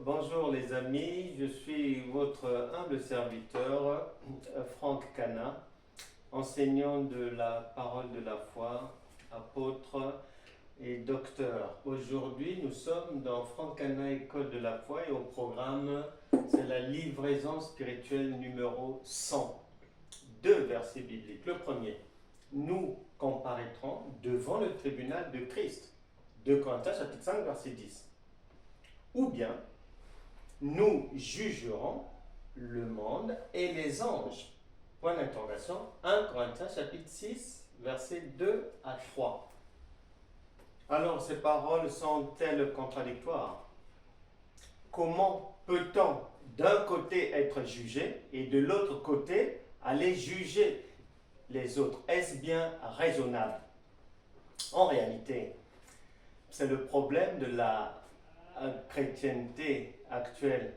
Bonjour les amis, je suis votre humble serviteur, Franck Cana, enseignant de la parole de la foi, apôtre et docteur. Aujourd'hui, nous sommes dans Franck Cana, École de la foi, et au programme, c'est la livraison spirituelle numéro 100. Deux versets bibliques. Le premier, nous comparaîtrons devant le tribunal de Christ. 2 Corinthiens chapitre 5, verset 10. Ou bien, nous jugerons le monde et les anges. Point d'interrogation. 1 Corinthiens chapitre 6, versets 2 à 3. Alors, ces paroles sont-elles contradictoires? Comment peut-on d'un côté être jugé et de l'autre côté aller juger les autres? Est-ce bien raisonnable? En réalité, c'est le problème de la chrétienté actuelle.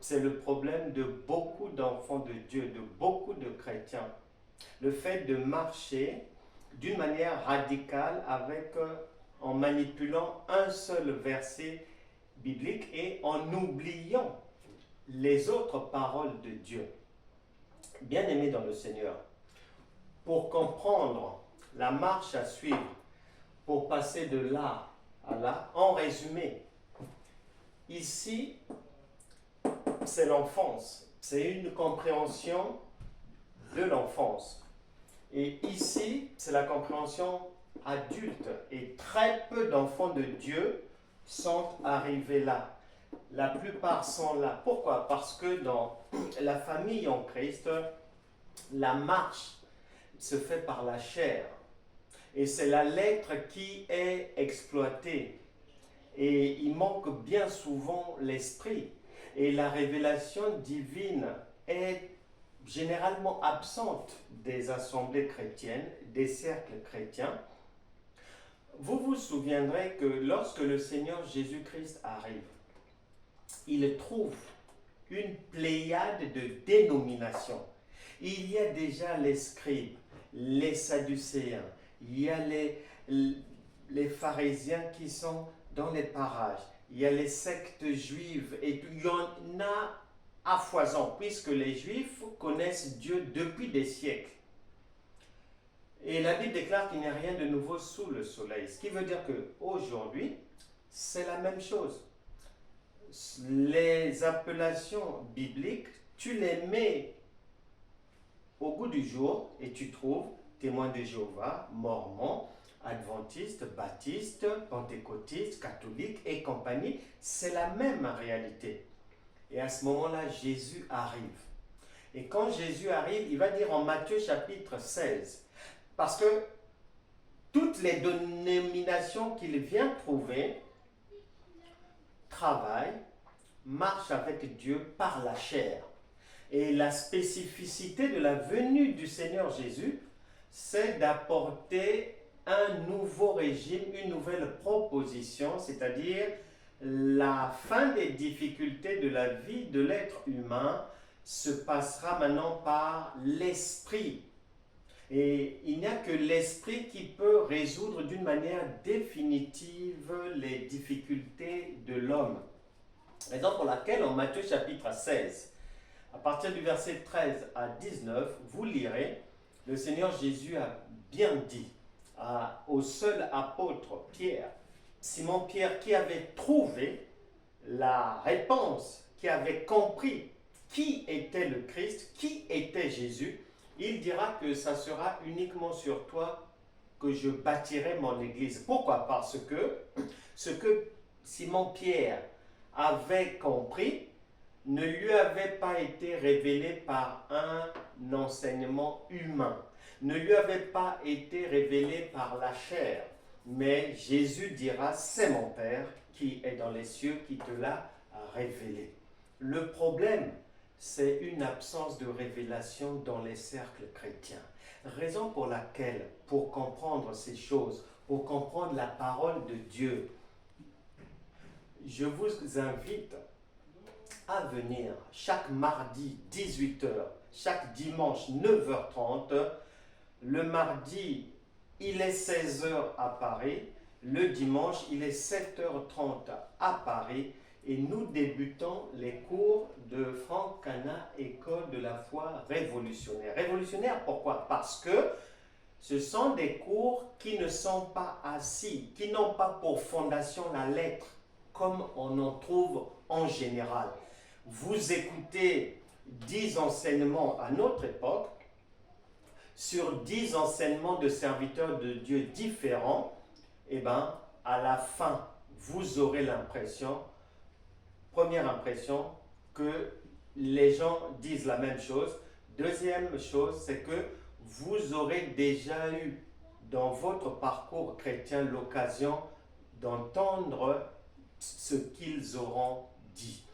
C'est le problème de beaucoup d'enfants de Dieu, de beaucoup de chrétiens. Le fait de marcher d'une manière radicale en manipulant un seul verset biblique et en oubliant les autres paroles de Dieu. Bien-aimés dans le Seigneur, pour comprendre la marche à suivre, pour passer de là à là, en résumé, ici, c'est l'enfance, c'est une compréhension de l'enfance. Et ici, c'est la compréhension adulte. Et très peu d'enfants de Dieu sont arrivés là. La plupart sont là. Pourquoi? Parce que dans la famille en Christ, la marche se fait par la chair. Et c'est la lettre qui est exploitée. Et il manque bien souvent l'esprit. Et la révélation divine est généralement absente des assemblées chrétiennes, des cercles chrétiens. Vous vous souviendrez que lorsque le Seigneur Jésus-Christ arrive, il trouve une pléiade de dénominations. Il y a déjà les scribes, les sadducéens, il y a les pharisiens qui sont dans les parages, il y a les sectes juives, et il y en a à foison, puisque les Juifs connaissent Dieu depuis des siècles. Et la Bible déclare qu'il n'y a rien de nouveau sous le soleil, ce qui veut dire qu'aujourd'hui, c'est la même chose. Les appellations bibliques, tu les mets au goût du jour et tu trouves témoins de Jéhovah, mormons, adventistes, baptistes, pentecôtistes, catholiques et compagnie. C'est la même réalité. Et à ce moment-là, Jésus arrive. Et quand Jésus arrive, il va dire en Matthieu chapitre 16, parce que toutes les dénominations qu'il vient trouver travaillent, marchent avec Dieu par la chair. Et la spécificité de la venue du Seigneur Jésus, c'est d'apporter un nouveau régime, une nouvelle proposition, c'est-à-dire la fin des difficultés de la vie de l'être humain se passera maintenant par l'esprit. Et il n'y a que l'esprit qui peut résoudre d'une manière définitive les difficultés de l'homme. Raison pour laquelle en Matthieu chapitre 16, à partir du verset 13 à 19, vous lirez, le Seigneur Jésus a bien dit au seul apôtre Pierre, Simon Pierre, qui avait trouvé la réponse, qui avait compris qui était le Christ, qui était Jésus, il dira que ça sera uniquement sur toi que je bâtirai mon église. Pourquoi? Parce que ce que Simon Pierre avait compris ne lui avait pas été révélé par un enseignement humain, ne lui avait pas été révélé par la chair. Mais Jésus dira, c'est mon Père qui est dans les cieux qui te l'a révélé. Le problème, c'est une absence de révélation dans les cercles chrétiens. Raison pour laquelle, pour comprendre ces choses, pour comprendre la parole de Dieu, je vous invite à venir chaque mardi 18h, chaque dimanche 9h30, le mardi il est 16h à Paris, le dimanche il est 7h30 à Paris et nous débutons les cours de Franck Cana, École de la foi révolutionnaire. Révolutionnaire, pourquoi? Parce que ce sont des cours qui ne sont pas assis, qui n'ont pas pour fondation la lettre, comme on en trouve en général. Vous écoutez 10 enseignements à notre époque, sur 10 enseignements de serviteurs de Dieu différents, et bien, à la fin, vous aurez l'impression, première impression, que les gens disent la même chose. Deuxième chose, c'est que vous aurez déjà eu dans votre parcours chrétien l'occasion d'entendre ce qu'ils auront dit.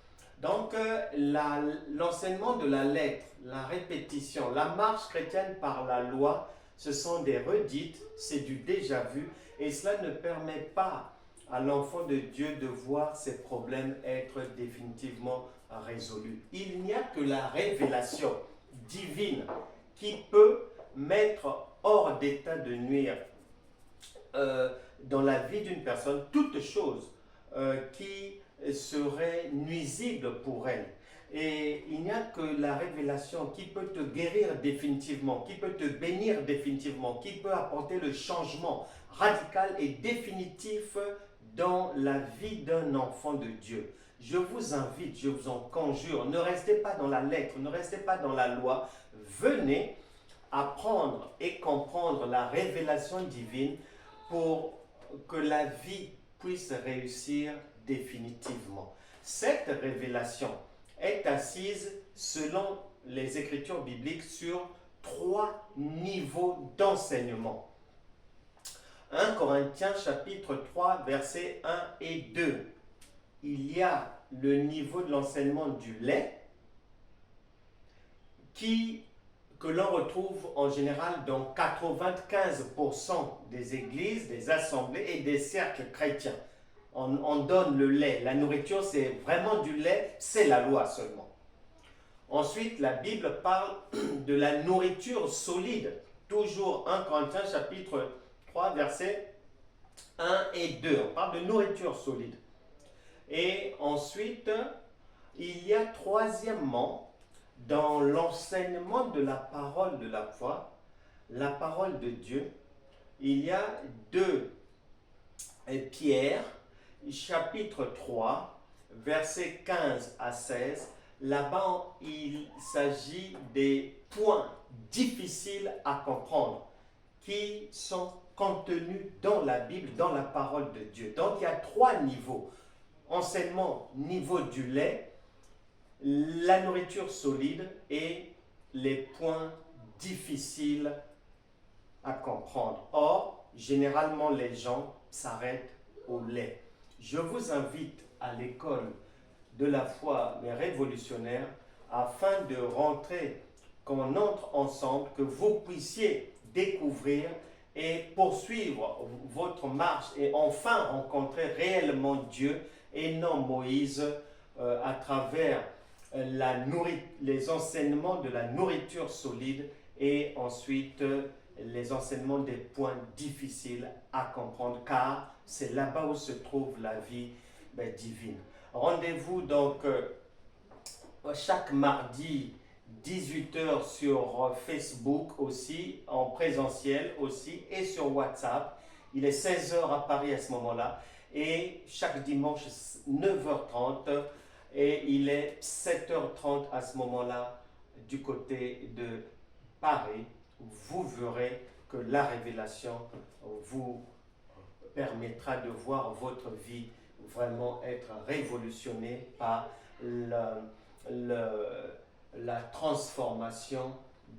Donc, l'enseignement de la lettre, la répétition, la marche chrétienne par la loi, ce sont des redites, c'est du déjà vu, et cela ne permet pas à l'enfant de Dieu de voir ses problèmes être définitivement résolus. Il n'y a que la révélation divine qui peut mettre hors d'état de nuire dans la vie d'une personne toute chose qui serait nuisible pour elle. Et il n'y a que la révélation qui peut te guérir définitivement, qui peut te bénir définitivement, qui peut apporter le changement radical et définitif dans la vie d'un enfant de Dieu. Je vous invite, je vous en conjure, ne restez pas dans la lettre, ne restez pas dans la loi, venez apprendre et comprendre la révélation divine pour que la vie puisse réussir définitivement. Cette révélation est assise, selon les Écritures bibliques, sur 3 niveaux d'enseignement. 1 Corinthiens chapitre 3, versets 1 et 2. Il y a le niveau de l'enseignement du lait que l'on retrouve en général dans 95% des églises, des assemblées et des cercles chrétiens. On donne le lait. La nourriture, c'est vraiment du lait, c'est la loi seulement. Ensuite, la Bible parle de la nourriture solide. Toujours 1 Corinthiens chapitre 3, versets 1 et 2. On parle de nourriture solide. Et ensuite, il y a troisièmement, dans l'enseignement de la parole de la foi, la parole de Dieu, il y a 2 Pierre, chapitre 3, versets 15 à 16. Là-bas, il s'agit des points difficiles à comprendre qui sont contenus dans la Bible, dans la parole de Dieu. Donc, il y a 3 niveaux. Enseignement, niveau du lait, la nourriture solide et les points difficiles à comprendre. Or, généralement, les gens s'arrêtent au lait. Je vous invite à l'école de la foi, mais révolutionnaire, afin de rentrer, qu'on entre ensemble, que vous puissiez découvrir et poursuivre votre marche et enfin rencontrer réellement Dieu et non Moïse à travers les enseignements de la nourriture solide et ensuite les enseignements des points difficiles à comprendre, car c'est là-bas où se trouve la vie divine. Rendez-vous donc chaque mardi 18h sur Facebook aussi, en présentiel aussi, et sur WhatsApp. Il est 16h à Paris à ce moment-là, et chaque dimanche 9h30, et il est 7h30 à ce moment-là du côté de Paris. Vous verrez que la révélation vous permettra de voir votre vie vraiment être révolutionnée par la transformation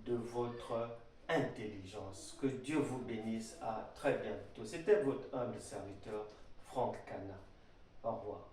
de votre intelligence. Que Dieu vous bénisse. À très bientôt. C'était votre humble serviteur, Franck Cana. Au revoir.